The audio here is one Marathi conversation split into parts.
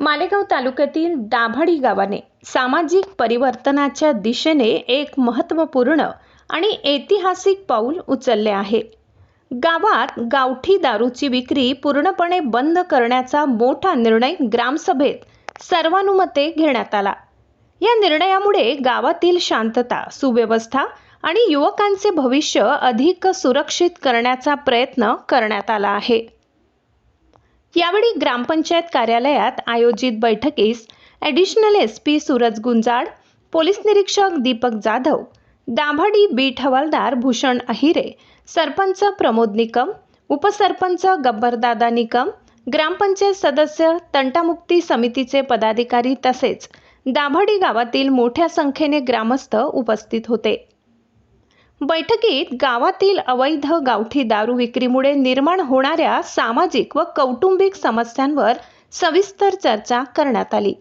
मालेगाव तालुक्यातील दाभाडी गावाने सामाजिक परिवर्तनाच्या दिशेने एक महत्त्वपूर्ण आणि ऐतिहासिक पाऊल उचलले आहे। गावात गावठी दारूची विक्री पूर्णपणे बंद करण्याचा मोठा निर्णय ग्रामसभेत सर्वानुमते घेण्यात आला। या निर्णयामुळे गावातील शांतता, सुव्यवस्था आणि युवकांचे भविष्य अधिक सुरक्षित करण्याचा प्रयत्न करण्यात आला आहे। यावेळी ग्रामपंचायत कार्यालयात आयोजित बैठकीस additional SP Suraj Gunjal, police निरीक्षक दीपक जाधव, दाभाडी बीट हवालदार भूषण अहिरे, सरपंच प्रमोद निकम, उपसरपंच गब्बरदादा निकम, ग्रामपंचायत सदस्य, तंटामुक्ती समितीचे पदाधिकारी तसेच दाभाडी गावातील मोठ्या संख्येने ग्रामस्थ उपस्थित होते। बैठकीत गावातील अवैध गावठी दारू विक्रीमुळे निर्माण होणाऱ्या सामाजिक व कौटुंबिक समस्यांवर सविस्तर चर्चा करण्यात आली।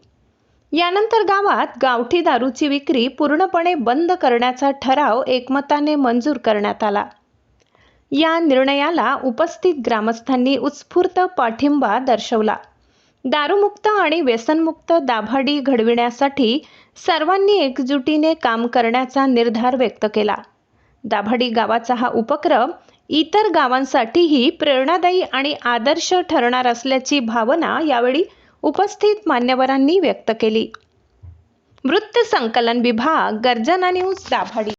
यानंतर गावात गावठी दारूची विक्री पूर्णपणे बंद करण्याचा ठराव एकमताने मंजूर करण्यात आला। या निर्णयाला उपस्थित ग्रामस्थांनी उत्स्फूर्त पाठिंबा दर्शवला। दारूमुक्त आणि व्यसनमुक्त दाभाडी घडविण्यासाठी सर्वांनी एकजुटीने काम करण्याचा निर्धार व्यक्त केला। दाभाडी गावाचा हा उपक्रम इतर गावांसाठीही प्रेरणादायी आणि आदर्श ठरणार असल्याची भावना यावेळी उपस्थित मान्यवरांनी व्यक्त केली। वृत्त संकलन विभाग, गर्जना न्यूज, दाभाडी।